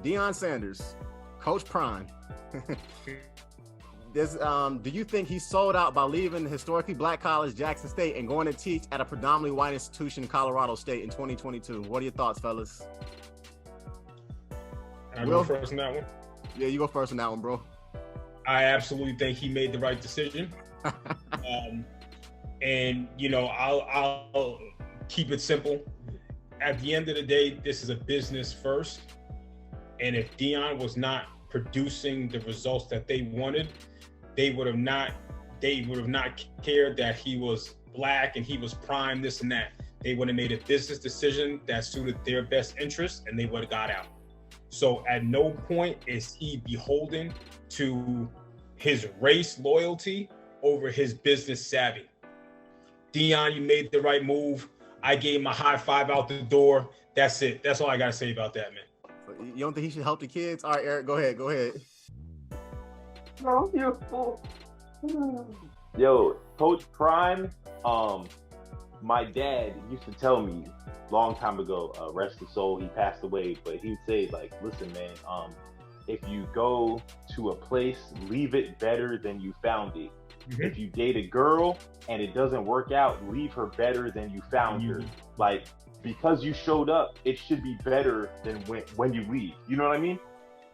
Deion Sanders, Coach Prime. Do you think he sold out by leaving the historically black college, Jackson State, and going to teach at a predominantly white institution, Colorado State, in 2022? What are your thoughts, fellas? I go first on that one. Yeah, you go first on that one, bro. I absolutely think he made the right decision. And I'll keep it simple. At the end of the day, this is a business first. And if Deion was not producing the results that they wanted, they would have not cared that he was black and he was prime, this and that. They would have made a business decision that suited their best interest, and they would have got out. So at no point is he beholden to his race loyalty over his business savvy. Deion, you made the right move. I gave him a high five out the door. That's it. That's all I got to say about that, man. You don't think he should help the kids? All right, Eric, go ahead. No, you're fool. Yo, Coach Prime, my dad used to tell me a long time ago, rest his soul, he passed away, but he would say, like, listen, man, if you go to a place, leave it better than you found it. Mm-hmm. If you date a girl and it doesn't work out, leave her better than you found her. Like, because you showed up, it should be better than when you leave. You know what I mean?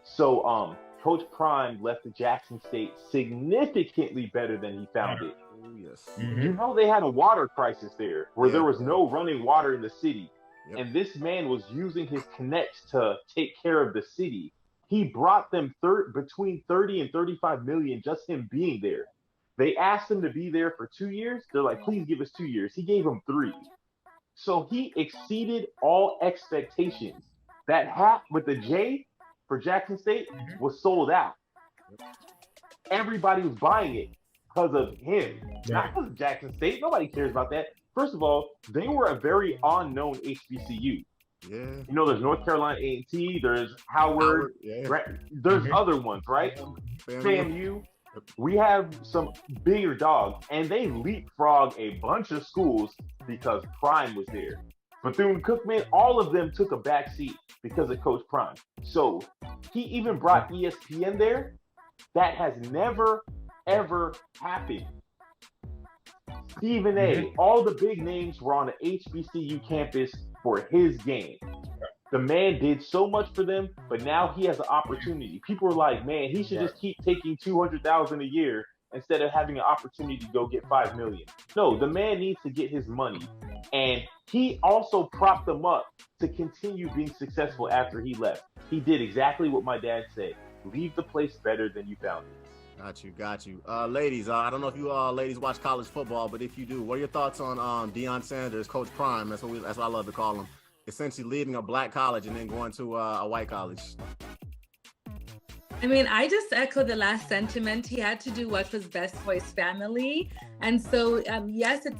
So, Coach Prime left the Jackson State significantly better than he found it. Oh, yes. Mm-hmm. You know, they had a water crisis there where there was no running water in the city. Yep. And this man was using his connects to take care of the city. He brought them between 30 and 35 million just him being there. They asked him to be there for 2 years. They're like, please give us 2 years. He gave them 3. So he exceeded all expectations. That hat with the J for Jackson State was sold out. Everybody was buying it because of him, not because of Jackson State. Nobody cares about that. First of all, they were a very unknown HBCU. Yeah. You know, there's North Carolina A&T, there's Howard, there's other ones, right? FAMU. We have some bigger dogs, and they leapfrog a bunch of schools because Prime was there. Bethune-Cookman, all of them took a back seat because of Coach Prime. So he even brought ESPN there. That has never, ever happened. Stephen A., all the big names were on the HBCU campus for his game. The man did so much for them, but now he has an opportunity. People are like, man, he should just keep taking $200,000 a year instead of having an opportunity to go get $5 million. No, the man needs to get his money. And he also propped them up to continue being successful after he left. He did exactly what my dad said. Leave the place better than you found it. Got you. Ladies, I don't know if you ladies watch college football, but if you do, what are your thoughts on Deion Sanders, Coach Prime? That's what I love to call him. Essentially leaving a black college and then going to a white college. I mean, I just echo the last sentiment. He had to do what was best for his family. And so, yes, it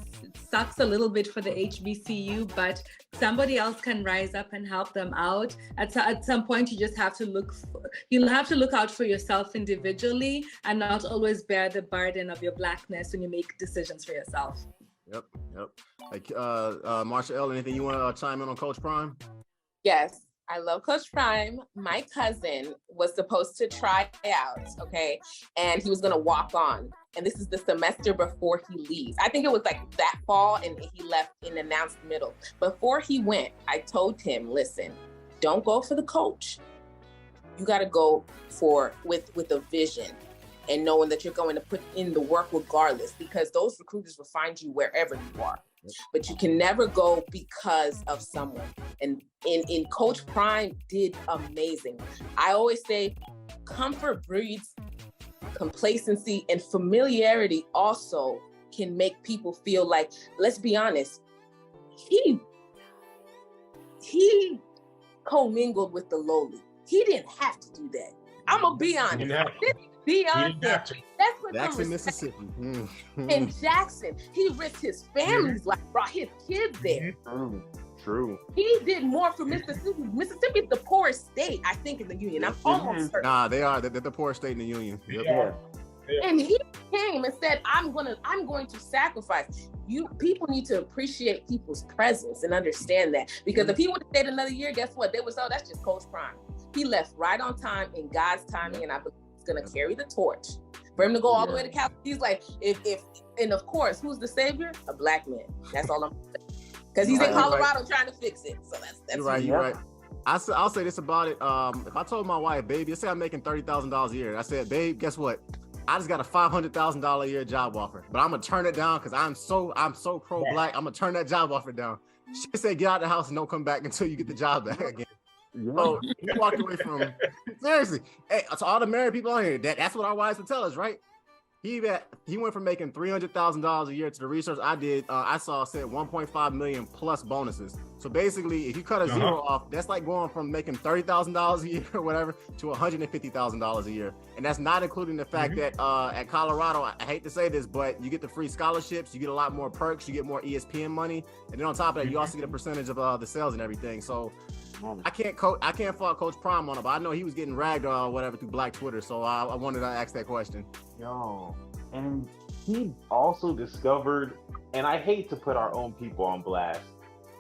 sucks a little bit for the HBCU, but somebody else can rise up and help them out. At some point, you just have to look out for yourself individually and not always bear the burden of your blackness when you make decisions for yourself. Yep. Like, Marsha L., anything you want to chime in on Coach Prime? Yes, I love Coach Prime. My cousin was supposed to try out, okay? And he was going to walk on. And this is the semester before he leaves. I think it was like that fall, and he left in announced middle. Before he went, I told him, listen, don't go for the coach. You got to go with a vision and knowing that you're going to put in the work regardless, because those recruiters will find you wherever you are. But you can never go because of someone. And in Coach Prime did amazing. I always say comfort breeds complacency, and familiarity also can make people feel like, let's be honest, he commingled with the lowly. He didn't have to do that. I'm gonna be honest. Deion, that's what Jackson, Mississippi. In Jackson, he risked his family's life, brought his kids there. True. He did more for Mississippi. Mississippi is the poorest state, I think, in the union. I'm almost certain. Nah, they are. They're the poorest state in the union. Yeah. And he came and said, I'm going to sacrifice. People need to appreciate people's presence and understand that. Because if he would have stayed another year, guess what? They would say, oh, that's just Coach Prime. He left right on time in God's timing, and I believe he's gonna carry the torch. For him to go all the way to California, he's like, and of course, who's the savior? A black man. That's all I'm saying. Because he's in Colorado trying to fix it. So that's you're right. You're right. I'll say this about it. If I told my wife, baby, let's say I'm making $30,000 a year, I said, babe, guess what? I just got a $500,000 a year job offer, but I'm gonna turn it down because I'm so pro-black. I'm gonna turn that job offer down. She said, get out of the house and don't come back until you get the job back again. So he walked away from seriously. Hey, to all the married people on here, that's what our wives would tell us, right? He went from making $300,000 a year to the research I did. I said 1.5 million plus bonuses. So basically, if you cut a zero off, that's like going from making $30,000 a year or whatever to $150,000 a year. And that's not including the fact that at Colorado, I hate to say this, but you get the free scholarships, you get a lot more perks, you get more ESPN money, and then on top of that, you also get a percentage of the sales and everything. So I can't fault Coach Prime on it, but I know he was getting ragged or whatever through Black Twitter. So I wanted to ask that question. Yo, and he also discovered, and I hate to put our own people on blast,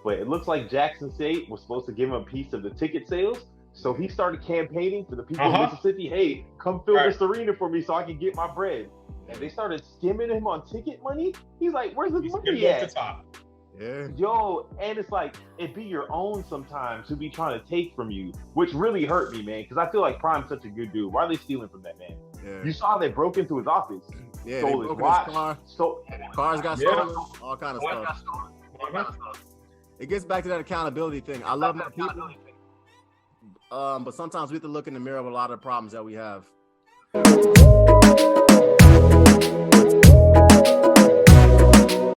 but it looks like Jackson State was supposed to give him a piece of the ticket sales. So he started campaigning for the people of Mississippi. Hey, come fill this arena for me so I can get my bread. And they started skimming him on ticket money. He's like, where's the money at? Yeah. Yo, and it's like, it be your own sometimes who be trying to take from you, which really hurt me, man, because I feel like Prime's such a good dude. Why are they stealing from that man? Yeah. You saw they broke into his office. Yeah, stole his watch. Cars got stolen, all kind of stuff. It gets back to that accountability thing. I love my people, but sometimes we have to look in the mirror with a lot of the problems that we have.